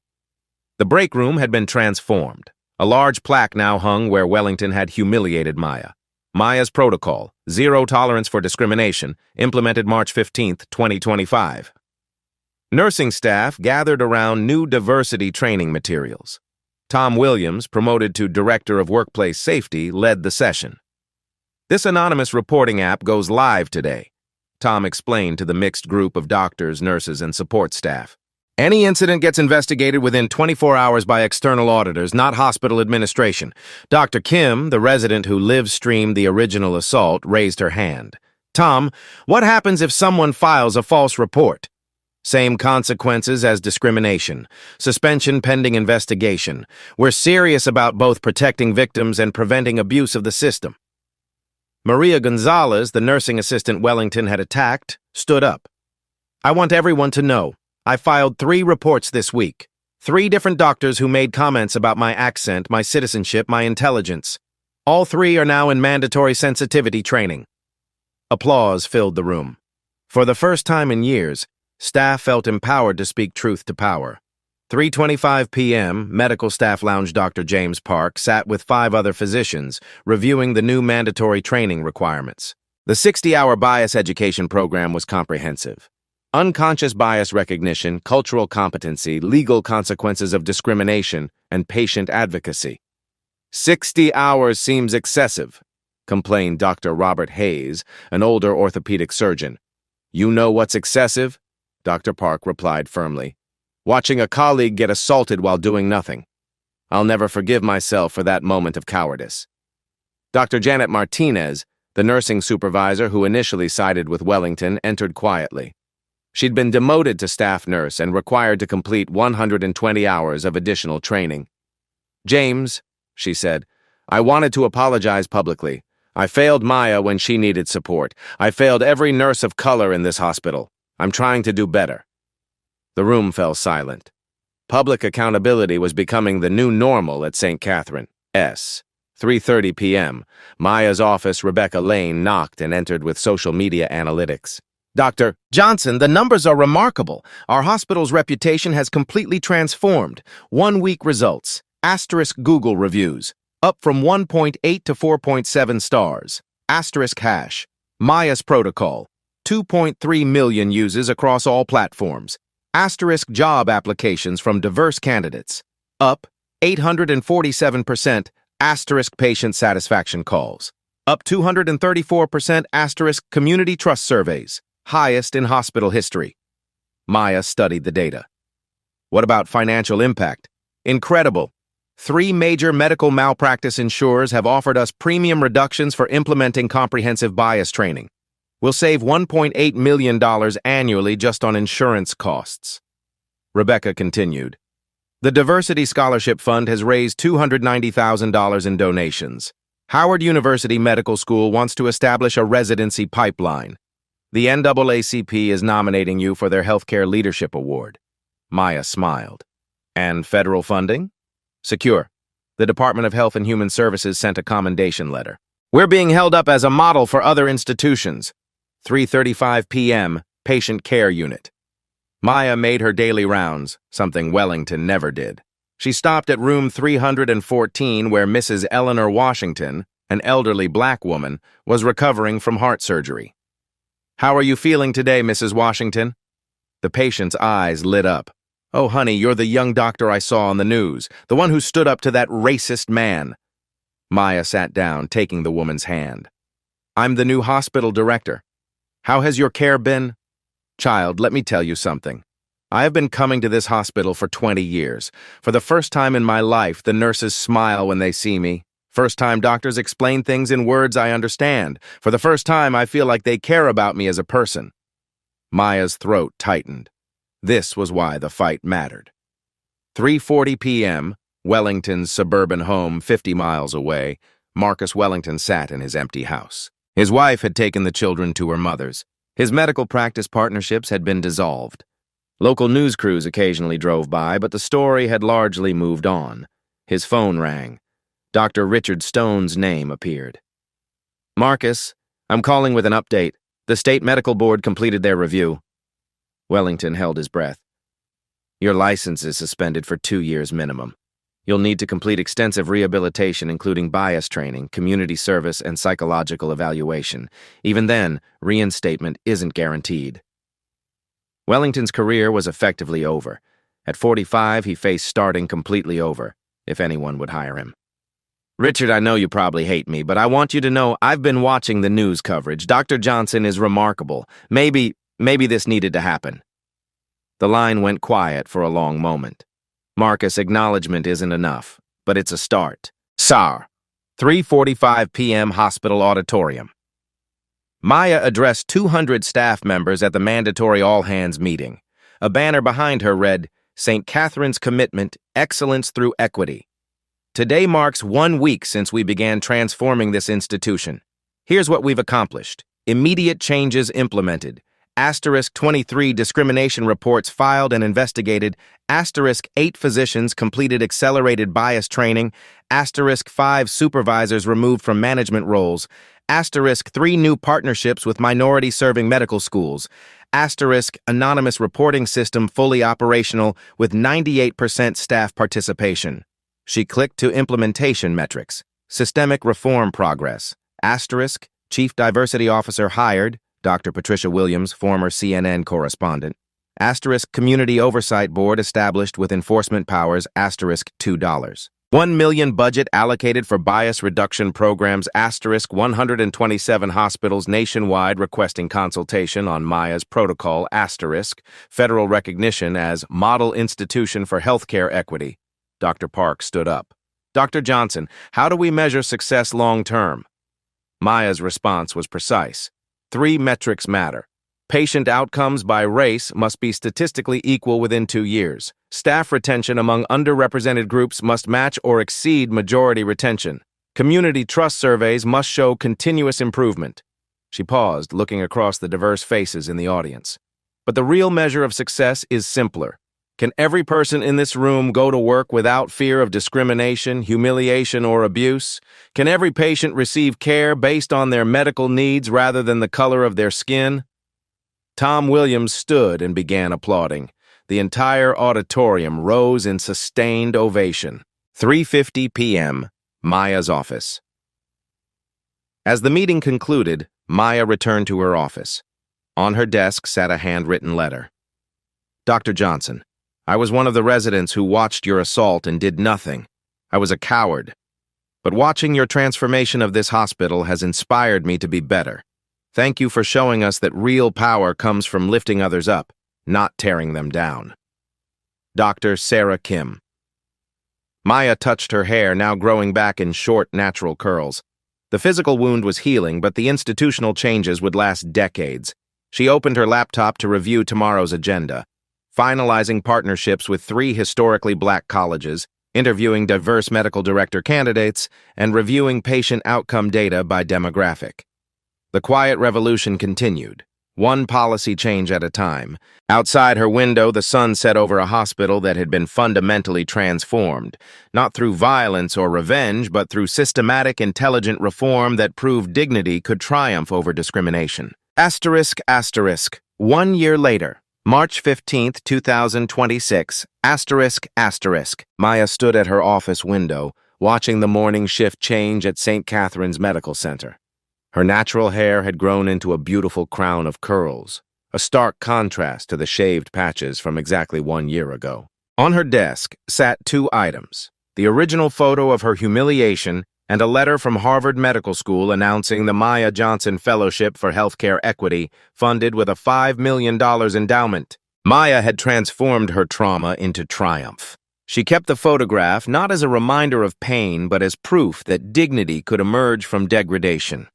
The break room had been transformed. A large plaque now hung where Wellington had humiliated Maya. Maya's protocol, zero tolerance for discrimination, implemented March 15, 2025. Nursing staff gathered around new diversity training materials. Tom Williams, promoted to Director of Workplace Safety, led the session. This anonymous reporting app goes live today, Tom explained to the mixed group of doctors, nurses, and support staff. Any incident gets investigated within 24 hours by external auditors, not hospital administration. Dr. Kim, the resident who live-streamed the original assault, raised her hand. Tom, what happens if someone files a false report? Same consequences as discrimination. Suspension pending investigation. We're serious about both protecting victims and preventing abuse of the system. Maria Gonzalez, the nursing assistant Wellington had attacked, stood up. I want everyone to know. I filed 3 reports this week. 3 different doctors who made comments about my accent, my citizenship, my intelligence. All 3 are now in mandatory sensitivity training. Applause filled the room. For the first time in years, staff felt empowered to speak truth to power. 3:25 p.m., medical staff lounge Dr. James Park sat with 5 other physicians, reviewing the new mandatory training requirements. The 60-hour bias education program was comprehensive. Unconscious bias recognition, cultural competency, legal consequences of discrimination, and patient advocacy. 60 hours seems excessive, complained Dr. Robert Hayes, an older orthopedic surgeon. You know what's excessive? Dr. Park replied firmly. Watching a colleague get assaulted while doing nothing. I'll never forgive myself for that moment of cowardice. Dr. Janet Martinez, the nursing supervisor who initially sided with Wellington, entered quietly. She'd been demoted to staff nurse and required to complete 120 hours of additional training. James, she said, I wanted to apologize publicly. I failed Maya when she needed support. I failed every nurse of color in this hospital. I'm trying to do better. The room fell silent. Public accountability was becoming the new normal at St. Catherine. 3:30 p.m. Maya's office, Rebecca Lane, knocked and entered with social media analytics. Dr. Johnson, the numbers are remarkable. Our hospital's reputation has completely transformed. 1-week results. Asterisk Google reviews. Up from 1.8 to 4.7 stars. Asterisk hash. Maya's protocol. 2.3 million uses across all platforms. Asterisk job applications from diverse candidates. Up 847%. Asterisk patient satisfaction calls. Up 234%. Asterisk community trust surveys. Highest in hospital history. Maya studied the data. What about financial impact? Incredible. 3 major medical malpractice insurers have offered us premium reductions for implementing comprehensive bias training. We'll save $1.8 million annually just on insurance costs. Rebecca continued. The Diversity Scholarship Fund has raised $290,000 in donations. Howard University Medical School wants to establish a residency pipeline. The NAACP is nominating you for their Healthcare Leadership Award. Maya smiled. And federal funding? Secure. The Department of Health and Human Services sent a commendation letter. We're being held up as a model for other institutions. 3:35 p.m., Patient Care Unit. Maya made her daily rounds, something Wellington never did. She stopped at room 314 where Mrs. Eleanor Washington, an elderly black woman, was recovering from heart surgery. How are you feeling today, Mrs. Washington? The patient's eyes lit up. Oh, honey, you're the young doctor I saw on the news, the one who stood up to that racist man. Maya sat down, taking the woman's hand. I'm the new hospital director. How has your care been? Child, let me tell you something. I have been coming to this hospital for 20 years. For the first time in my life, the nurses smile when they see me. First time doctors explain things in words I understand. For the first time, I feel like they care about me as a person. Maya's throat tightened. This was why the fight mattered. 3:40 p.m., Wellington's suburban home 50 miles away, Marcus Wellington sat in his empty house. His wife had taken the children to her mother's. His medical practice partnerships had been dissolved. Local news crews occasionally drove by, but the story had largely moved on. His phone rang. Dr. Richard Stone's name appeared. Marcus, I'm calling with an update. The state medical board completed their review. Wellington held his breath. Your license is suspended for 2 years minimum. You'll need to complete extensive rehabilitation, including bias training, community service, and psychological evaluation. Even then, reinstatement isn't guaranteed. Wellington's career was effectively over. At 45, he faced starting completely over, if anyone would hire him. Richard, I know you probably hate me, but I want you to know I've been watching the news coverage. Dr. Johnson is remarkable. Maybe this needed to happen. The line went quiet for a long moment. Marcus, acknowledgement isn't enough, but it's a start. SAR, 3:45 p.m. Hospital Auditorium. Maya addressed 200 staff members at the mandatory all-hands meeting. A banner behind her read, St. Catherine's Commitment, Excellence Through Equity. Today marks 1 week since we began transforming this institution. Here's what we've accomplished. Immediate changes implemented. *23 discrimination reports filed and investigated. *8 physicians completed accelerated bias training. *5 supervisors removed from management roles. *3 new partnerships with minority-serving medical schools. Anonymous reporting system fully operational with 98% staff participation. She clicked to implementation metrics. Systemic reform progress. Chief Diversity Officer hired. Dr. Patricia Williams, former CNN correspondent. Community Oversight Board established with enforcement powers. $2. 1 million budget allocated for bias reduction programs. 127 hospitals nationwide requesting consultation on Maya's protocol. Federal recognition as Model Institution for Healthcare Equity. Dr. Park stood up. Dr. Johnson, how do we measure success long-term? Maya's response was precise. 3 metrics matter. Patient outcomes by race must be statistically equal within 2 years. Staff retention among underrepresented groups must match or exceed majority retention. Community trust surveys must show continuous improvement. She paused, looking across the diverse faces in the audience. But the real measure of success is simpler. Can every person in this room go to work without fear of discrimination, humiliation, or abuse? Can every patient receive care based on their medical needs rather than the color of their skin? Tom Williams stood and began applauding. The entire auditorium rose in sustained ovation. 3:50 p.m., Maya's office. As the meeting concluded, Maya returned to her office. On her desk sat a handwritten letter. Dr. Johnson, I was one of the residents who watched your assault and did nothing. I was a coward. But watching your transformation of this hospital has inspired me to be better. Thank you for showing us that real power comes from lifting others up, not tearing them down. Dr. Sarah Kim. Maya touched her hair, now growing back in short, natural curls. The physical wound was healing, but the institutional changes would last decades. She opened her laptop to review tomorrow's agenda. Finalizing partnerships with 3 historically black colleges, interviewing diverse medical director candidates, and reviewing patient outcome data by demographic. The quiet revolution continued, one policy change at a time. Outside her window, the sun set over a hospital that had been fundamentally transformed, not through violence or revenge, but through systematic, intelligent reform that proved dignity could triumph over discrimination. 1 year later. March 15, 2026, Maya stood at her office window, watching the morning shift change at St. Catherine's Medical Center. Her natural hair had grown into a beautiful crown of curls, a stark contrast to the shaved patches from exactly 1 year ago. On her desk sat 2 items, the original photo of her humiliation and a letter from Harvard Medical School announcing the Maya Johnson Fellowship for Healthcare Equity, funded with a $5 million endowment. Maya had transformed her trauma into triumph. She kept the photograph not as a reminder of pain, but as proof that dignity could emerge from degradation.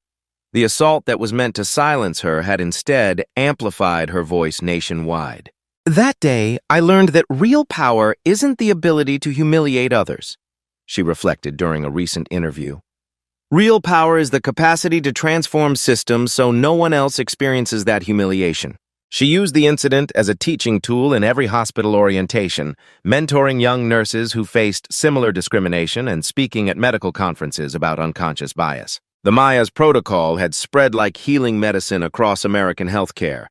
The assault that was meant to silence her had instead amplified her voice nationwide. That day, I learned that real power isn't the ability to humiliate others, she reflected during a recent interview. Real power is the capacity to transform systems so no one else experiences that humiliation. She used the incident as a teaching tool in every hospital orientation, mentoring young nurses who faced similar discrimination and speaking at medical conferences about unconscious bias. The Maya's protocol had spread like healing medicine across American healthcare.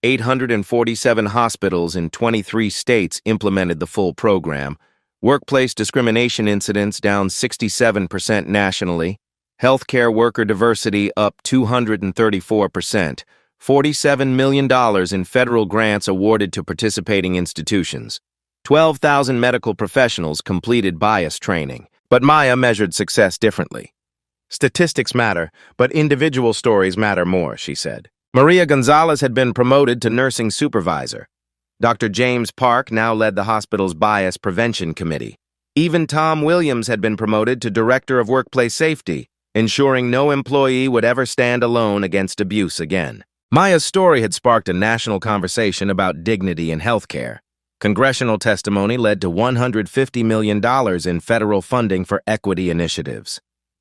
847 hospitals in 23 states implemented the full program. Workplace discrimination incidents down 67% nationally. Healthcare worker diversity up 234%. $47 million in federal grants awarded to participating institutions. 12,000 medical professionals completed bias training. But Maya measured success differently. Statistics matter, but individual stories matter more, she said. Maria Gonzalez had been promoted to nursing supervisor. Dr. James Park now led the hospital's bias prevention committee. Even Tom Williams had been promoted to director of workplace safety, ensuring no employee would ever stand alone against abuse again. Maya's story had sparked a national conversation about dignity in healthcare. Congressional testimony led to $150 million in federal funding for equity initiatives.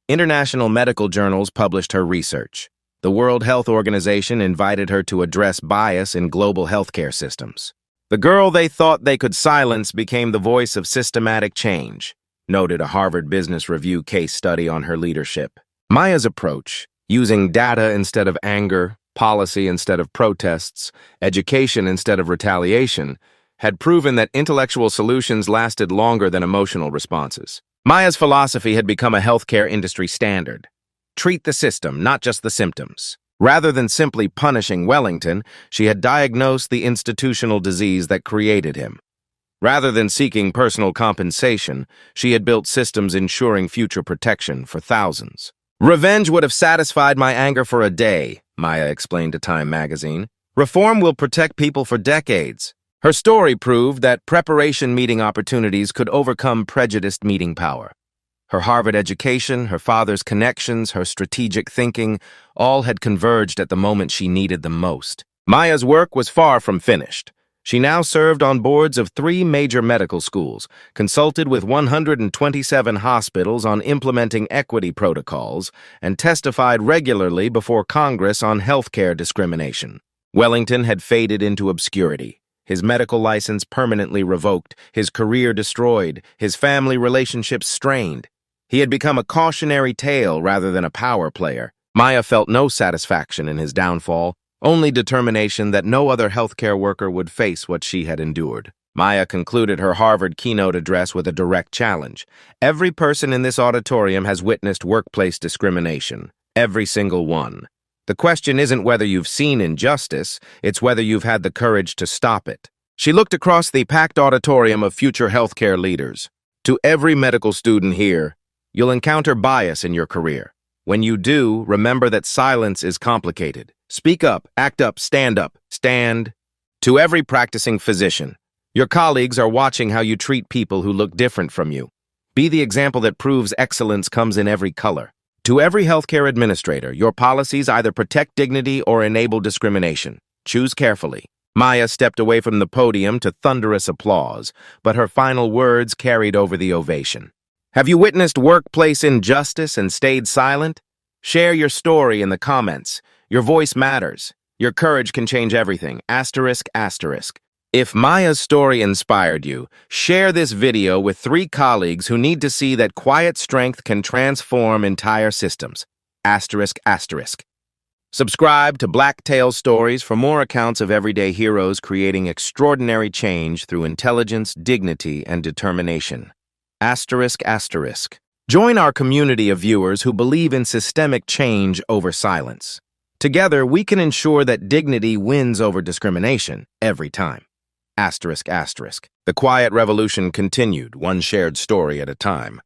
International medical journals published her research. The World Health Organization invited her to address bias in global healthcare systems. The girl they thought they could silence became the voice of systematic change, noted a Harvard Business Review case study on her leadership. Maya's approach, using data instead of anger, policy instead of protests, education instead of retaliation, had proven that intellectual solutions lasted longer than emotional responses. Maya's philosophy had become a healthcare industry standard. Treat the system, not just the symptoms. Rather than simply punishing Wellington, she had diagnosed the institutional disease that created him. Rather than seeking personal compensation, she had built systems ensuring future protection for thousands. Revenge would have satisfied my anger for a day, Maya explained to Time magazine. Reform will protect people for decades. Her story proved that preparation meeting opportunities could overcome prejudiced meeting power. Her Harvard education, her father's connections, her strategic thinking, all had converged at the moment she needed them most. Maya's work was far from finished. She now served on boards of 3 major medical schools, consulted with 127 hospitals on implementing equity protocols, and testified regularly before Congress on healthcare discrimination. Wellington had faded into obscurity. His medical license permanently revoked, his career destroyed, his family relationships strained. He had become a cautionary tale rather than a power player. Maya felt no satisfaction in his downfall, only determination that no other healthcare worker would face what she had endured. Maya concluded her Harvard keynote address with a direct challenge. Every person in this auditorium has witnessed workplace discrimination. Every single one. The question isn't whether you've seen injustice, it's whether you've had the courage to stop it. She looked across the packed auditorium of future healthcare leaders. To every medical student here, you'll encounter bias in your career. When you do, remember that silence is complicated. Speak up, act up, stand. To every practicing physician, your colleagues are watching how you treat people who look different from you. Be the example that proves excellence comes in every color. To every healthcare administrator, your policies either protect dignity or enable discrimination. Choose carefully. Maya stepped away from the podium to thunderous applause, but her final words carried over the ovation. Have you witnessed workplace injustice and stayed silent? Share your story in the comments. Your voice matters. Your courage can change everything. ****. If Maya's story inspired you, share this video with 3 colleagues who need to see that quiet strength can transform entire systems. ***. Subscribe to Black Tales Stories for more accounts of everyday heroes creating extraordinary change through intelligence, dignity, and determination. ***. Join our community of viewers who believe in systemic change over silence. Together, we can ensure that dignity wins over discrimination every time. ***. The quiet revolution continued, one shared story at a time.